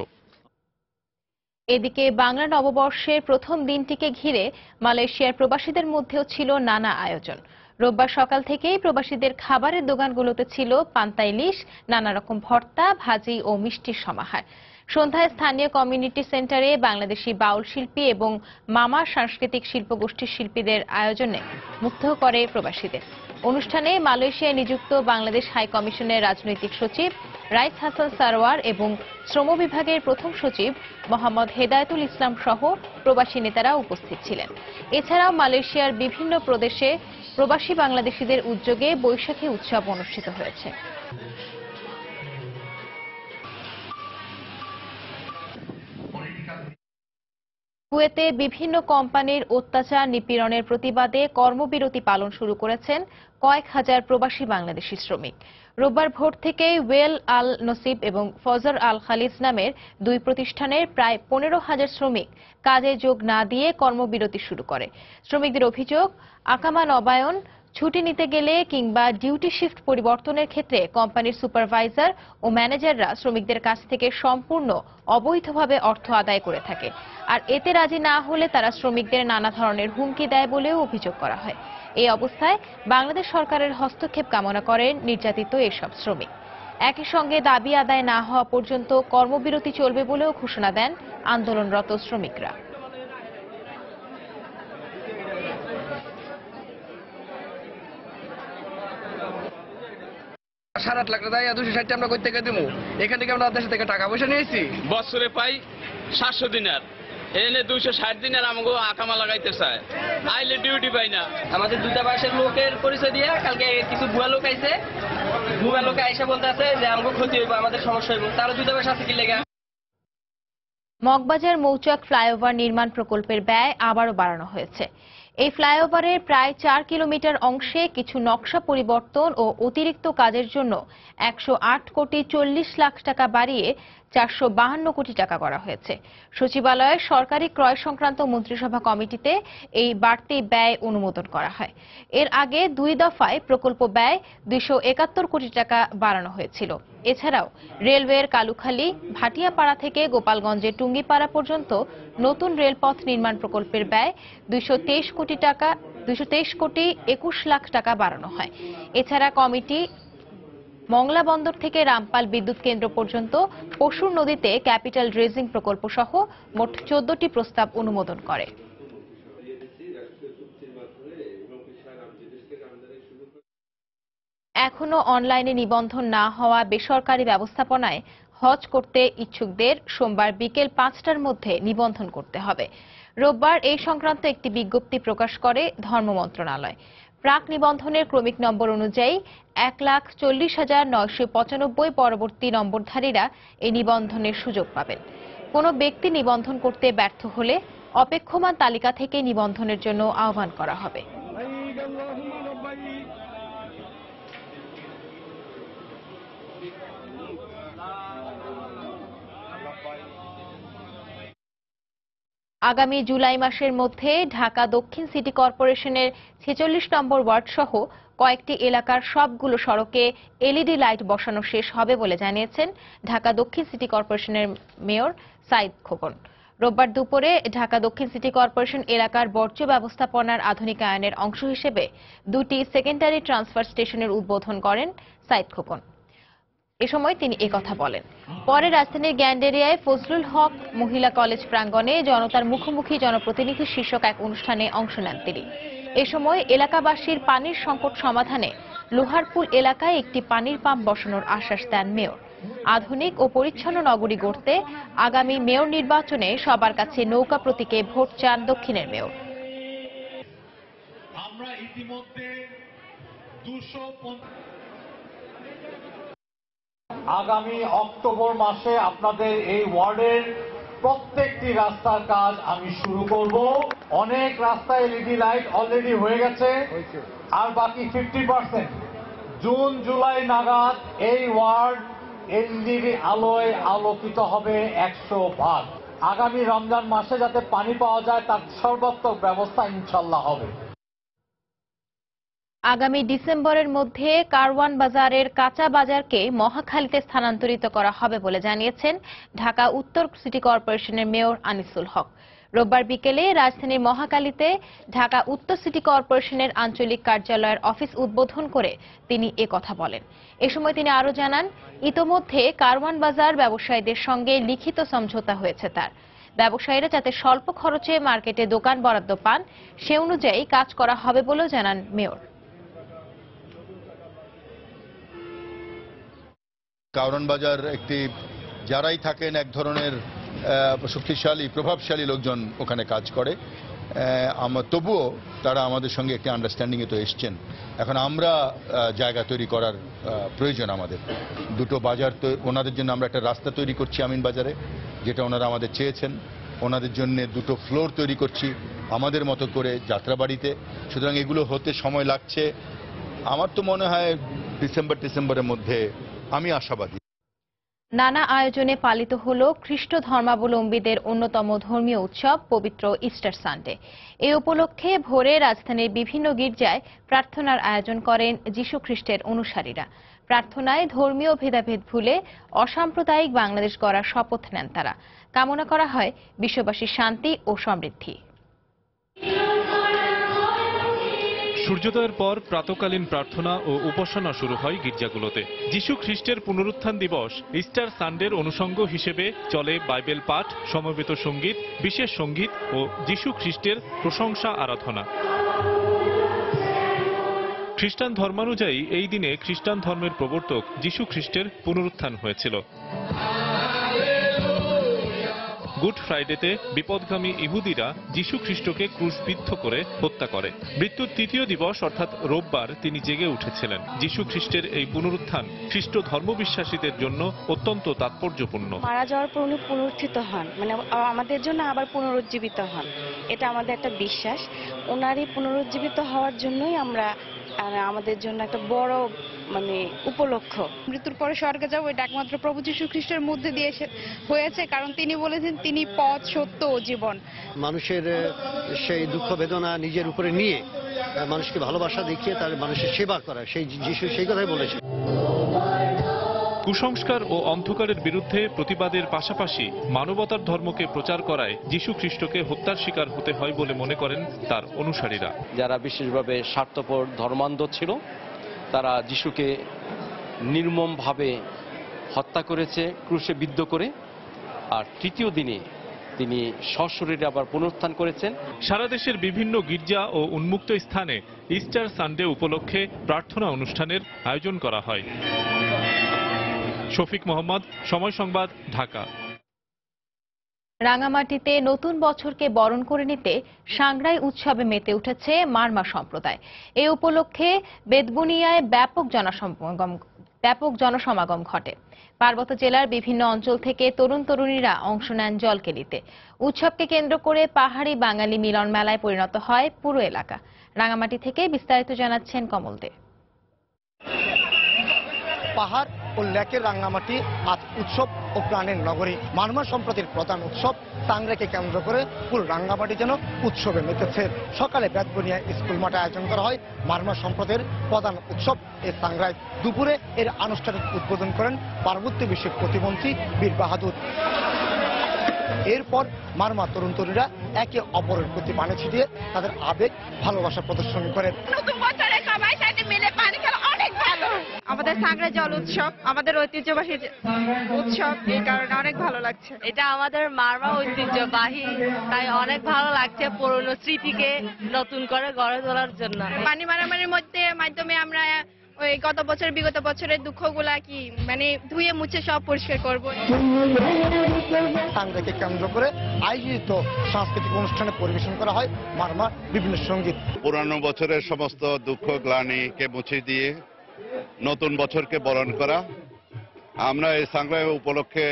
Speaker 1: এদিকে বাংলা নববর্ষের প্রথম দিনটিকে ঘিরে মালয়েশিয়ার প্রবাসীদের মধ্যেও ছিল নানা আয়োজন। রোববার সকাল থেকেই প্রবাসীদের খাবারের দোকানগুলোতে ছিল পান্তা ইলিশ, নানা রকম ভর্তা, ভাজি ও মিষ্টির সমাহার। সন্ধ্যায় স্থানীয় কমিউনিটি সেন্টারে বাংলাদেশি বাউল শিল্পী এবং মামা সাংস্কৃতিক শিল্পগোষ্ঠীর শিল্পীদের আয়োজনে মুগ্ধ করে প্রবাসীদের। অনুষ্ঠানে মালয়েশিয়ায় নিযুক্ত বাংলাদেশ হাই কমিশনের রাজনৈতিক সচিব রাইস হাসান সারোয়ার এবং শ্রম বিভাগের প্রথম সচিব মোহাম্মদ হেদায়েতুল ইসলাম সহ প্রবাসী নেতারা উপস্থিত ছিলেন। এছাড়াও মালয়েশিয়ার বিভিন্ন প্রদেশে প্রবাসী বাংলাদেশিদের উদ্যোগে বৈশাখী উৎসব অনুষ্ঠিত হয়েছে। কুয়েতে বিভিন্ন কোম্পানির অত্যাচার নিপীড়নের প্রতিবাদে কর্মবিরতি পালন শুরু করেছেন কয়েক হাজার প্রবাসী বাংলাদেশি শ্রমিক। রোববার ভোর থেকেই ওয়েল আল নসিব এবং ফজর আল খালিজ নামের দুই প্রতিষ্ঠানের প্রায় 15,000 শ্রমিক কাজে যোগ না দিয়ে কর্মবিরতি শুরু করে। শ্রমিকদের অভিযোগ, আকামা নবায়ন, ছুটি নিতে গেলে কিংবা ডিউটি শিফট পরিবর্তনের ক্ষেত্রে কোম্পানির সুপারভাইজার ও ম্যানেজাররা শ্রমিকদের কাছ থেকে সম্পূর্ণ অবৈধভাবে অর্থ আদায় করে থাকে। আর এতে রাজি না হলে তারা শ্রমিকদের নানা ধরনের হুমকি দেয় বলেও অভিযোগ করা হয়। এই অবস্থায় বাংলাদেশ সরকারের হস্তক্ষেপ কামনা করেন নির্যাতিত এসব শ্রমিক। একই সঙ্গে দাবি আদায় না হওয়া পর্যন্ত কর্মবিরতি চলবে বলেও ঘোষণা দেন আন্দোলনরত শ্রমিকরা।
Speaker 26: $7.5 লাখ দেয়, 260 আমরা কই থেকে দেবো? এখান থেকে আমরা দেশ থেকে টাকা পয়সা নিয়েছি। বছরে পাই 700 দিনার, এনে 260 দিনার আমাকে আকামা লাগাইতে চায়, আইলে ডিউটি পাই না। আমাদের দূতাবাসের লোকের পরিচয় দিয়ে কালকে কিছু ভুয়া লোক আইছে, ভুয়া লোক আইসা বলতে আছে যে আমাকে ক্ষতি হইব, আমাদের সমস্যা হইব। তার দূতাবাস আছে কি লেগা?
Speaker 1: মগবাজার মৌচাক ফ্লাইওভার নির্মাণ প্রকল্পের ব্যয় আবারও বাড়ানো হয়েছে। এই ফ্লাইওভারের প্রায় 4 কিলোমিটার অংশে কিছু নকশা পরিবর্তন ও অতিরিক্ত কাজের জন্য 108 কোটি 40 লাখ টাকা বাড়িয়ে 452 কোটি টাকা করা হয়েছে। সচিবালয়ের সরকারি ক্রয় সংক্রান্ত মন্ত্রিসভা কমিটিতে এই বাড়তি ব্যয় অনুমোদন করা হয়। এর আগে 2 দফায় প্রকল্প ব্যয় 271 কোটি টাকা বাড়ানো হয়েছিল। এছাড়াও রেলওয়ের কালুখালী, ভাটিয়াপাড়া থেকে গোপালগঞ্জের টুঙ্গিপাড়া পর্যন্ত নতুন রেলপথ নির্মাণ প্রকল্পের ব্যয় 223 কোটি 21 লাখ টাকা বাড়ানো হয়। এছাড়া কমিটি মংলা বন্দর থেকে রামপাল বিদ্যুৎ কেন্দ্র পর্যন্ত পশুর নদীতে ক্যাপিটাল ড্রেজিং প্রকল্প সহ মোট 14টি প্রস্তাব অনুমোদন করে। এখনো অনলাইনে নিবন্ধন না হওয়া বেসরকারি ব্যবস্থাপনায় হজ করতে ইচ্ছুকদের সোমবার বিকেল 5টার মধ্যে নিবন্ধন করতে হবে। রোববার এই সংক্রান্ত একটি বিজ্ঞপ্তি প্রকাশ করে ধর্ম মন্ত্রণালয়। প্রাক নিবন্ধনের ক্রমিক নম্বর অনুযায়ী 1,40,995 পরবর্তী নম্বরধারীরা এই নিবন্ধনের সুযোগ পাবেন। কোনো ব্যক্তি নিবন্ধন করতে ব্যর্থ হলে অপেক্ষমান তালিকা থেকে নিবন্ধনের জন্য আহ্বান করা হবে। আগামী জুলাই মাসের মধ্যে ঢাকা দক্ষিণ সিটি কর্পোরেশনের ৪৬ নম্বর ওয়ার্ড সহ কয়েকটি এলাকার সবগুলো সড়কে এলইডি লাইট বসানো শেষ হবে বলে জানিয়েছেন ঢাকা দক্ষিণ সিটি কর্পোরেশনের মেয়র সাইদ খোকন। রোববার দুপুরে ঢাকা দক্ষিণ সিটি কর্পোরেশন এলাকার বর্জ্য ব্যবস্থাপনার আধুনিকায়নের অংশ হিসেবে দুটি সেকেন্ডারি ট্রান্সফার স্টেশনের উদ্বোধন করেন সাইদ খোকন। এ সময় তিনি একথা বলেন। পরে রাজধানীর গ্যান্ডেরিয়ায় ফজলুল হক মহিলা কলেজ প্রাঙ্গণে জনতার মুখোমুখি জনপ্রতিনিধি শীর্ষক এক অনুষ্ঠানে অংশ নেন তিনি। এ সময় এলাকাবাসীর পানির সংকট সমাধানে লোহারপুল এলাকায় একটি পানির পাম্প বসানোর আশ্বাস দেন মেয়র। আধুনিক ও পরিচ্ছন্ন নগরী গড়তে আগামী মেয়র নির্বাচনে সবার কাছে নৌকা প্রতীকে ভোট চান দক্ষিণের মেয়র।
Speaker 3: আমরা ইতিমধ্যে আগামী অক্টোবর মাসে আপনাদের এই ওয়ার্ডের প্রত্যেকটি রাস্তার কাজ আমি শুরু করব। অনেক রাস্তায় এলইডি লাইট অলরেডি হয়ে গেছে, আর বাকি 50%। জুন জুলাই নাগাদ এই ওয়ার্ড এলইডি আলোয় আলোকিত হবে 100%। আগামী রমজান মাসে যাতে পানি পাওয়া যায় তার সর্বাত্মক ব্যবস্থা ইনশাল্লাহ হবে।
Speaker 1: আগামী ডিসেম্বরের মধ্যে কারওয়ান বাজারের কাঁচা বাজারকে মহাখালীতে স্থানান্তরিত করা হবে বলে জানিয়েছেন ঢাকা উত্তর সিটি কর্পোরেশনের মেয়র আনিসুল হক। রোববার বিকেলে রাজধানীর মহাখালীতে ঢাকা উত্তর সিটি কর্পোরেশনের আঞ্চলিক কার্যালয়ের অফিস উদ্বোধন করে তিনি একথা বলেন। এ সময় তিনি আরও জানান, ইতোমধ্যে কারওয়ান বাজার ব্যবসায়ীদের সঙ্গে লিখিত সমঝোতা হয়েছে তার। ব্যবসায়ীরা যাতে স্বল্প খরচে মার্কেটে দোকান বরাদ্দ পান সে অনুযায়ী কাজ করা হবে বলেও জানান মেয়র।
Speaker 6: কারওয়ান বাজার একটি যারাই থাকেন এক ধরনের শক্তিশালী প্রভাবশালী লোকজন ওখানে কাজ করে, তবুও তারা আমাদের সঙ্গে একটি আন্ডারস্ট্যান্ডিংয়ে তো এসছেন। এখন আমরা জায়গা তৈরি করার প্রয়োজন আমাদের। দুটো বাজার তো ওনাদের জন্য আমরা একটা রাস্তা তৈরি করছি আমিন বাজারে, যেটা ওনারা আমাদের চেয়েছেন। ওনাদের জন্য দুটো ফ্লোর তৈরি করছি আমাদের মতো করে যাত্রাবাড়িতে। সুতরাং এগুলো হতে সময় লাগছে। আমার তো মনে হয় ডিসেম্বরের মধ্যে আমি আশাবাদী।
Speaker 1: নানা আয়োজনে পালিত হল খ্রিস্ট ধর্মাবলম্বীদের অন্যতম ধর্মীয় উৎসব পবিত্র ইস্টার সানডে। এ উপলক্ষে ভোরে রাজধানীর বিভিন্ন গির্জায় প্রার্থনার আয়োজন করেন যীশু খ্রিস্টের অনুসারীরা। প্রার্থনায় ধর্মীয় ভেদাভেদ ভুলে অসাম্প্রদায়িক বাংলাদেশ গড়ার শপথ নেন তারা। কামনা করা হয় বিশ্ববাসীর শান্তি ও সমৃদ্ধি।
Speaker 7: সূর্যোদয়ের পর প্রাতকালীন প্রার্থনা ও উপাসনা শুরু হয় গির্জাগুলোতে। যীশু খ্রিস্টের পুনরুত্থান দিবস ইস্টার সানডের অনুষঙ্গ হিসেবে চলে বাইবেল পাঠ, সমবেত সঙ্গীত, বিশেষ সঙ্গীত ও যীশু খ্রিস্টের প্রশংসা আরাধনা। খ্রিস্টান ধর্মানুযায়ী এই দিনে খ্রিস্টান ধর্মের প্রবর্তক যীশু খ্রিস্টের পুনরুত্থান হয়েছিল। গুড ফ্রাইডেতে বিপদগামী ইহুদিরা যীশু খ্রিস্টকে ক্রুশবিদ্ধ করে হত্যা করে। মৃত্যুর তৃতীয় দিবস অর্থাৎ রোববার তিনি জেগে উঠেছিলেন। যীশু খ্রিস্টের এই পুনরুত্থান খ্রিস্ট ধর্মবিশ্বাসীদের জন্য অত্যন্ত তাৎপর্যপূর্ণ।
Speaker 10: মারা যাওয়ার পর উনি পুনরুত্থিত হন, মানে আমাদের জন্য আবার পুনরুজ্জীবিত হন, এটা আমাদের একটা বিশ্বাস। ওনারই পুনরুজ্জীবিত হওয়ার জন্যই আমরা আমাদের জন্য একটা বড় উপলক্ষ।
Speaker 11: মৃত্যুর পরে স্বর্গে যাবো এটা একমাত্র প্রভু যীশু খ্রিস্টের মধ্যে দিয়ে হয়েছে, কারণ তিনি বলেছেন তিনি পথ, সত্য ও জীবন।
Speaker 12: মানুষের সেই দুঃখ বেদনা নিজের উপরে নিয়ে মানুষকে ভালোবাসা দেখিয়ে তার মানুষের সেবা করা, সেই যীশু সেই কথাই বলেছেন।
Speaker 7: কুসংস্কার ও অন্ধকারের বিরুদ্ধে প্রতিবাদের পাশাপাশি মানবতার ধর্মকে প্রচার করায় যীশু খ্রিস্টকে হত্যার শিকার হতে হয় বলে মনে করেন তার অনুসারীরা।
Speaker 27: যারা বিশেষভাবে স্বার্থপর ধর্মান্ধ ছিল তারা যীশুকে নির্মমভাবে হত্যা করেছে, ক্রুশে বিদ্ধ করে। আর তৃতীয় দিনে তিনি সশরীরে আবার পুনরুত্থান করেছেন।
Speaker 7: সারা দেশের বিভিন্ন গির্জা ও উন্মুক্ত স্থানে ইস্টার সানডে উপলক্ষে প্রার্থনা অনুষ্ঠানের আয়োজন করা হয়। শফিক মোহাম্মদ, সময় সংবাদ, ঢাকা।
Speaker 1: রাঙামাটিতে নতুন বছরকে বরণ করে নিতে সাংগ্রাই উৎসবে মেতে উঠেছে মারমা সম্প্রদায়। এ উপলক্ষে বেদবুনিয়ায় ব্যাপক জনসমাগম ঘটে। পার্বত্য জেলার বিভিন্ন অঞ্চল থেকে তরুণ তরুণীরা অংশ নেন জলকেলিতে। উৎসবকে কেন্দ্র করে পাহাড়ি বাঙালি মিলন মেলায় পরিণত হয় পুরো এলাকা। রাঙামাটি থেকে বিস্তারিত জানাচ্ছেন কমল দে।
Speaker 28: পাহাড়
Speaker 9: লেকের রাঙ্গামাটি আজ উৎসব ও প্রাণের নগরী। মারমা সম্প্রদায়ের প্রধান উৎসব সাংগ্রাকে কেন্দ্র করে পুরো রাঙ্গামাটি যেন উৎসবে মেতেছে। সকালে বেতবনিয়া স্কুল মাঠে আয়োজন করা হয় মারমা সম্প্রদায়ের প্রধান উৎসব এই সাংগ্রায়। দুপুরে এর আনুষ্ঠানিক উদ্বোধন করেন পার্বত্য বিষয়ক প্রতিমন্ত্রী বীর বাহাদুর। এরপর মারমা তরুণ তরুণীরা একে অপরের প্রতি পানি ছিটিয়ে তাদের আবেগ ভালোবাসা প্রদর্শন করেন।
Speaker 11: আমাদের সাংগ্রা জল উৎসব আমাদের ঐতিহ্যবাহী উৎসব, এই কারণে অনেক ভালো লাগছে।
Speaker 14: এটা আমাদের মারমা ঐতিহ্যবাহী, তাই অনেক ভালো লাগছে পুরনো স্মৃতিকে নতুন করে গড়ে তোলার জন্য।
Speaker 11: পানি মারামারির মাধ্যমে আমরা ওই বিগত বছরের দুঃখগুলা কি মানে ধুয়ে মুছে সব পরিষ্কার করব।
Speaker 9: সাংগ্রাকে কেন্দ্র করে আয়োজিত সাংস্কৃতিক অনুষ্ঠানে পরিবেশন করা হয় মারমা বিভিন্ন সঙ্গীত।
Speaker 13: পুরানো বছরের সমস্ত দুঃখ গ্লানিকে মুছে দিয়ে নতুন বছরকে বরণ করা। আমরা এই সাংগ্রা উপলক্ষে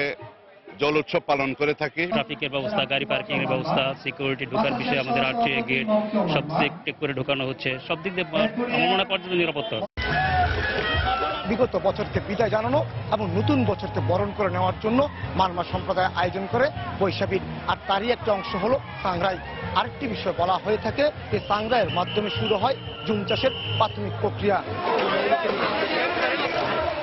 Speaker 13: জল উৎসব পালন করে থাকি।
Speaker 15: ট্রাফিকের ব্যবস্থা, গাড়ি পার্কিং এর ব্যবস্থা, সিকিউরিটি ঢোকার বিষয়ে আমাদের আরটিএ গেট সব চেক করে ঢোকানো হচ্ছে। সব দিক দিয়ে আমার মনে হয় পর্যটন নিরাপত্তা।
Speaker 9: বিগত বছরকে বিদায় জানানো এবং নতুন বছরকে বরণ করে নেওয়ার জন্য মারমা সম্প্রদায় আয়োজন করে বৈশাখী, আর তারই একটা অংশ হলো সাংগ্রাই। আরেকটি বিষয় বলা হয়ে থাকে এই সাংগ্রাইয়ের মাধ্যমে শুরু হয় জুম চাষের প্রাথমিক প্রক্রিয়া।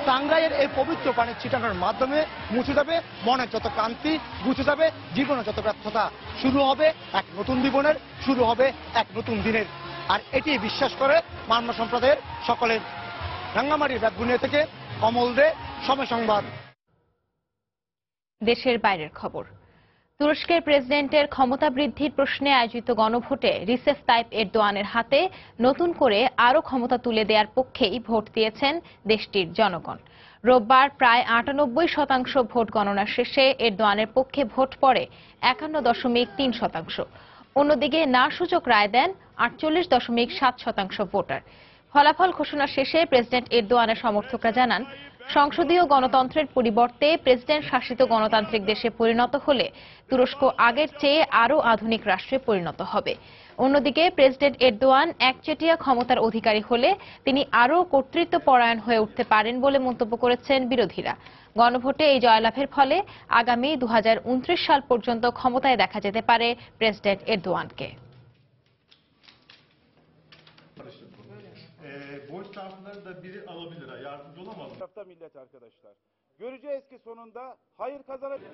Speaker 9: সাংগ্রাইয়ের এই পবিত্র পানি ছিটানোর মাধ্যমে মুছে যাবে মনে যত ক্লান্তি, গুছে যাবে জীবনে যত ব্যর্থতা। শুরু হবে এক নতুন জীবনের, শুরু হবে এক নতুন দিনের। আর এটি বিশ্বাস করে মারমা সম্প্রদায়ের সকলের। রাঙ্গামাটির বেতবনিয়া থেকে অমল দে, সময় সংবাদ।
Speaker 1: দেশের বাইরের খবর। তুরস্কের প্রেসিডেন্টের ক্ষমতা বৃদ্ধির প্রশ্নে আয়োজিত গণভোটে রিসেপ তাইপ এরদোয়ানের হাতে নতুন করে আরও ক্ষমতা তুলে দেওয়ার পক্ষেই ভোট দিয়েছেন দেশটির জনগণ। রোববার প্রায় ৯৮% ভোট গণনা শেষে এরদোয়ানের পক্ষে ভোট পড়ে ৫১.৩%। অন্যদিকে না সূচক রায় দেন ৪৮.৭% ভোটার। ফলাফল ঘোষণা শেষে প্রেসিডেন্ট এরদোয়ানের সমর্থকরা জানান, সংসদীয় গণতন্ত্রের পরিবর্তে প্রেসিডেন্ট শাসিত গণতান্ত্রিক দেশে পরিণত হলে তুরস্ক আগের চেয়ে আরও আধুনিক রাষ্ট্রে পরিণত হবে। অন্যদিকে প্রেসিডেন্ট এরদোয়ান একচেটিয়া ক্ষমতার অধিকারী হলে তিনি আরও কর্তৃত্বপরায়ণ হয়ে উঠতে পারেন বলে মন্তব্য করেছেন বিরোধীরা। গণভোটে এই জয়লাভের ফলে আগামী ২০২৯ সাল পর্যন্ত ক্ষমতায় দেখা যেতে পারে president এরদোয়ানকে।
Speaker 16: Boş tarafları da biri alabilir. Yardımcı olamaz mı? Millet arkadaşlar. Göreceğiz ki sonunda hayır kazanacak.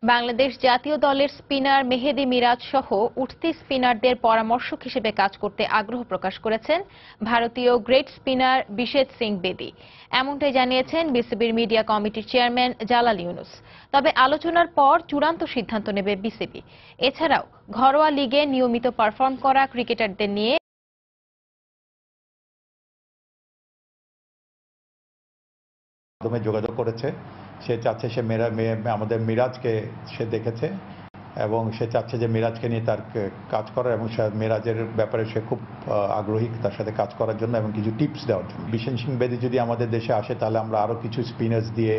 Speaker 1: Bangladesh জাতীয় দলের স্পিনার মেহেদী মিরাজ সহ উঠতি স্পিনারদের পরামর্শক হিসেবে কাজ করতে আগ্রহ প্রকাশ করেছেন ভারতীয় গ্রেট স্পিনার বিশেদ সিং বেদি। এমনটাই জানিয়েছেন বিসিবির মিডিয়া কমিটির চেয়ারম্যান জালাল ইউনুস। তবে আলোচনার পর চূড়ান্ত সিদ্ধান্ত নেবে বিসিবি। এছাড়াও ঘরোয়া লিগে নিয়মিত পারফর্ম করা ক্রিকেটারদের নিয়ে
Speaker 17: যোগাযোগ করেছে। সে চাচ্ছে সে আমাদের মিরাজকে সে দেখেছে এবং সে চাচ্ছে যে মিরাজকে নিয়ে তার কাজ করার এবং মিরাজের ব্যাপারে সে খুব আগ্রহী তার সাথে কাজ করার জন্য এবং কিছু টিপস দেওয়ার জন্য। বিশেন সিং বেদি যদি আমাদের দেশে আসে তাহলে আমরা আরও কিছু স্পিনার্স দিয়ে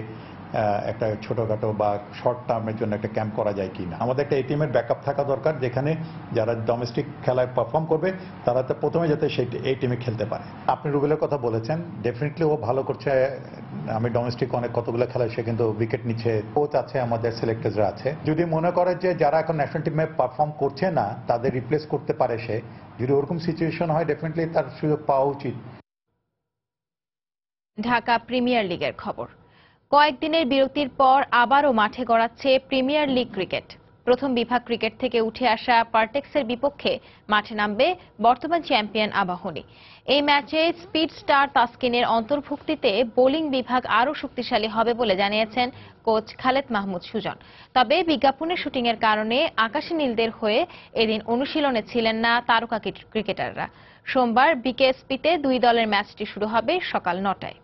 Speaker 17: একটা ছোটখাটো বা শর্ট টার্মের জন্য একটা ক্যাম্প করা যায় কিনা। আমাদের একটা এই টিমের ব্যাকআপ থাকা দরকার, যেখানে যারা ডোমেস্টিক খেলায় পারফর্ম করবে তারা তো প্রথমে যাতে সেই এই টিমে খেলতে পারে। আপনি রুবেলের কথা বলেছেন, ডেফিনেটলি ও ভালো করছে। আমি ডোমেস্টিক অনেক কতগুলো খেলায় সে কিন্তু উইকেট নিচ্ছে। কোচ আছে, আমাদের সিলেক্টররা আছে। যদি মনে করে যে যারা এখন ন্যাশনাল টিমে পারফর্ম করছে না তাদের রিপ্লেস করতে পারে সে, যদি ওরকম সিচুয়েশন হয় ডেফিনেটলি তার সুযোগ পাওয়া উচিত।
Speaker 1: ঢাকা প্রিমিয়ার লিগের খবর। কয়েকদিনের বিরতির পর আবারও মাঠে গড়াচ্ছে প্রিমিয়ার লিগ ক্রিকেট। প্রথম বিভাগ ক্রিকেট থেকে উঠে আসা পার্টেক্সের বিপক্ষে মাঠে নামবে বর্তমান চ্যাম্পিয়ন আবাহনী। এই ম্যাচে স্পিড স্টার তাসকিনের অন্তর্ভুক্তিতে বোলিং বিভাগ আরও শক্তিশালী হবে বলে জানিয়েছেন কোচ খালেদ মাহমুদ সুজন। তবে বিজ্ঞাপনের শুটিংয়ের কারণে আকাশী নীলদের হয়ে এদিন অনুশীলনে ছিলেন না তারকা ক্রিকেটাররা। সোমবার বিকেএসপিতে দুই দলের ম্যাচটি শুরু হবে সকাল ৯টায়।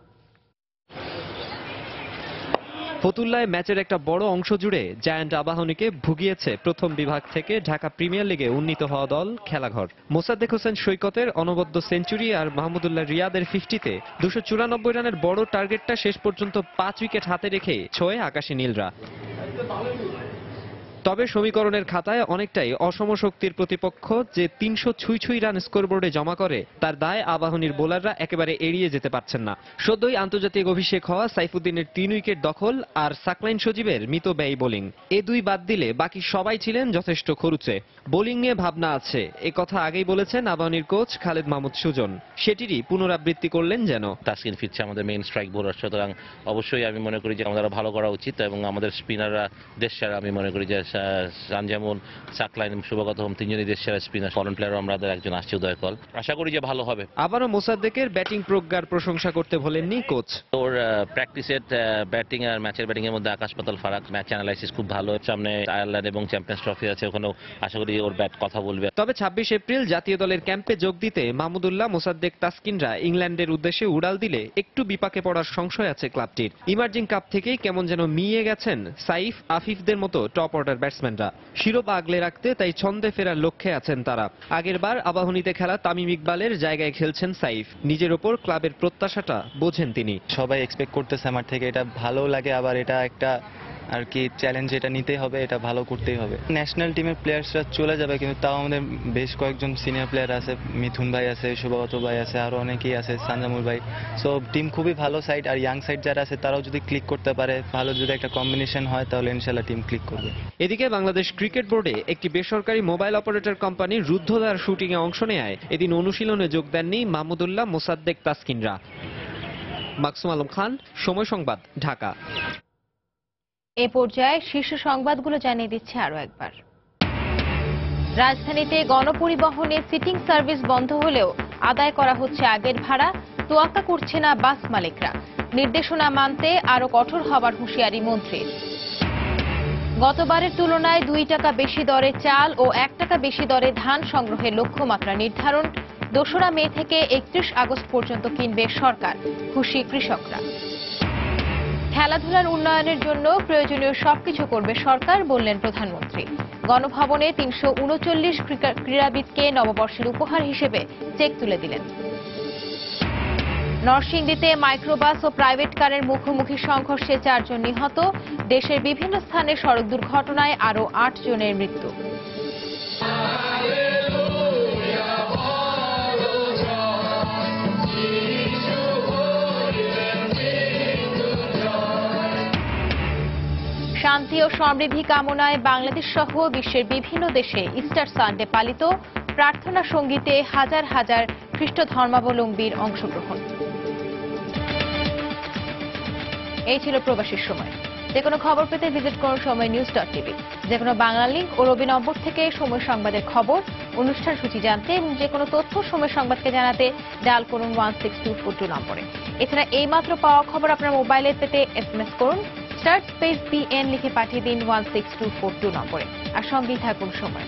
Speaker 18: ফতুল্লায় ম্যাচের একটা বড় অংশ জুড়ে জায়ান্ট আবাহনীকে ভুগিয়েছে প্রথম বিভাগ থেকে ঢাকা প্রিমিয়ার লিগে উন্নীত হওয়া দল খেলাঘর। মোসাদ্দেক হোসেন সৈকতের অনবদ্য সেঞ্চুরি আর মাহমুদুল্লাহ রিয়াদের 50-তে 294 রানের বড় টার্গেটটা শেষ পর্যন্ত 5 উইকেট হাতে রেখে ছোঁয় আকাশী নীলরা। তবে সমীকরণের খাতায় অনেকটাই অসম শক্তির প্রতিপক্ষ যে 300 ছুঁই রান স্কোরবোর্ডে জমা করে তার দায় আবাহনীর বোলাররা একেবারে এড়িয়ে যেতে পারছেন না। সদ্যই আন্তর্জাতিক অভিষেক হওয়া সাইফুদ্দিনের 3 উইকেট দখল আর সাকলাইন সজীবের মিতব্যয়ী বোলিং, এ দুই বাদ দিলে বাকি সবাই ছিলেন যথেষ্ট খরুচে। বোলিং নিয়ে ভাবনা আছে, এ কথা আগেই বলেছেন আবাহনীর কোচ খালেদ মাহমুদ সুজন, সেটিরই পুনরাবৃত্তি করলেন যেন।
Speaker 2: তাসকিন ফিরছে আমাদের মেইন স্ট্রাইক বোলার, সুতরাং অবশ্যই আমি মনে করি যে আমাদের ভালো করা উচিত এবং আমাদের স্পিনাররা দেশ সেরা। আমি মনে করি যে সানজামুন, সাকলাইন, শুভগত হোম তিনজনই দেশ সেরা স্পিনার। ফরেন প্লেয়ারও আমাদের একজন আসছে উদয়কল, আশা করি যে ভালো হবে।
Speaker 18: আবারও মোসাদ্দেকের ব্যাটিং প্রজ্ঞার প্রশংসা করতে ভোলেননি কোচ।
Speaker 2: ওর প্র্যাকটিসের ব্যাটিং আর ম্যাচের ব্যাটিং এর মধ্যে আকাশ পাতাল ফারাক। ম্যাচ অ্যানালাইসিস খুব ভালো। সামনে আয়ারল্যান্ড এবং চ্যাম্পিয়ন্স ট্রফি আছে, ওখানেও আশা করি ওর ব্যাট কথা বলবে।
Speaker 18: তবে 26 এপ্রিল জাতীয় দলের ক্যাম্পে যোগ দিতে মাহমুদুল্লাহ, মোসাদ্দেক, তাসকিনরা ইংল্যান্ডের উদ্দেশ্যে উড়াল দিলে একটু বিপাকে পড়ার সংশয় আছে ক্লাবটির। ইমার্জিং কাপ থেকেই কেমন যেন মিয়ে গেছেন সাইফ, আফিফদের মতো টপ অর্ডার ব্যাটসম্যানরা। শিরোপা আগলে রাখতে তাই ছন্দে ফেরার লক্ষ্যে আছেন তারা। আগেরবার আবাহনীতে খেলা তামিম ইকবালের জায়গায় খেলছেন সাইফ। নিজের ওপর ক্লাবের প্রত্যাশাটা বোঝেন তিনি।
Speaker 4: সবাই এক্সপেক্ট করতেছে আমার থেকে, এটা ভালো লাগে, আবার এটা একটা আর কি চ্যালেঞ্জ, এটা নিতেই হবে, এটা ভালো করতেই হবে। ন্যাশনাল টিমের প্লেয়ার্সরা চলে যাবে, কিন্তু তাও আমাদের বেশ কয়েকজন সিনিয়র প্লেয়ার আছে, মিথুন ভাই আছে, শুভগত ভাই আছে, আরও অনেকেই আছে, সানজামুল ভাই। সো টিম খুবই ভালো সাইড, আর ইয়াং সাইড যারা আছে তারাও যদি ক্লিক করতে পারে, ভালো যদি একটা কম্বিনেশন হয়, তাহলে ইনশাল্লাহ টিম ক্লিক করবে।
Speaker 18: এদিকে বাংলাদেশ ক্রিকেট বোর্ডে একটি বেসরকারি মোবাইল অপারেটর কোম্পানি রুদ্ধদ্বার শুটিংয়ে অংশ নেয় এদিন অনুশীলনে যোগ দেননি মাহমুদুল্লাহ, মোসাদ্দেক, তাসকিনরা। মাকসুম আলম খান, সময় সংবাদ, ঢাকা।
Speaker 1: এ পর্যায়ে শীর্ষ সংবাদগুলো জানিয়ে দিচ্ছে আরো একবার। রাজধানীতে গণপরিবহনে সিটিং সার্ভিস বন্ধ হলেও আদায় করা হচ্ছে আগের ভাড়া, তোয়াক্কা করছে না বাস মালিকরা। নির্দেশনা মানতে আরো কঠোর হবার হুঁশিয়ারি মন্ত্রীর। গতবারের তুলনায় 2 টাকা বেশি দরে চাল ও 1 টাকা বেশি দরে ধান সংগ্রহের লক্ষ্যমাত্রা নির্ধারণ। 2রা মে থেকে 31 আগস্ট পর্যন্ত কিনবে সরকার, খুশি কৃষকরা। খেলাধুলার উন্নয়নের জন্য প্রয়োজনীয় সবকিছু করবে সরকার, বললেন প্রধানমন্ত্রী। গণভবনে 339 ক্রীড়াবিদকে নববর্ষের উপহার হিসেবে চেক তুলে দিলেন। নরসিংদীতে মাইক্রোবাস ও প্রাইভেট কারের মুখোমুখি সংঘর্ষে 4 জন নিহত। দেশের বিভিন্ন স্থানে সড়ক দুর্ঘটনায় আরও 8 জনের মৃত্যু। শান্তি ও সমৃদ্ধি কামনায় বাংলাদেশ সহ বিশ্বের বিভিন্ন দেশে ইস্টার সানডে পালিত। প্রার্থনা সঙ্গীতে হাজার হাজার খ্রিস্ট ধর্মাবলম্বীর অংশগ্রহণ। এই ছিল প্রবাসীর সময়। যে কোনো খবর পেতে ভিজিট করুন সময়নিউজ.tv। যে কোনো বাংলা লিঙ্ক ও রবি নম্বর থেকে সময় সংবাদের খবর, অনুষ্ঠান সূচি জানতে এবং যে কোনো তথ্য সময় সংবাদকে জানাতে ডায়াল করুন 16242 নম্বরে। এছাড়া এইমাত্র পাওয়া খবর আপনার মোবাইলে পেতে SMS করুন *PN লিখে পাঠিয়ে দিন 16242 নম্বরে। আর সঙ্গেই থাকুন সময়।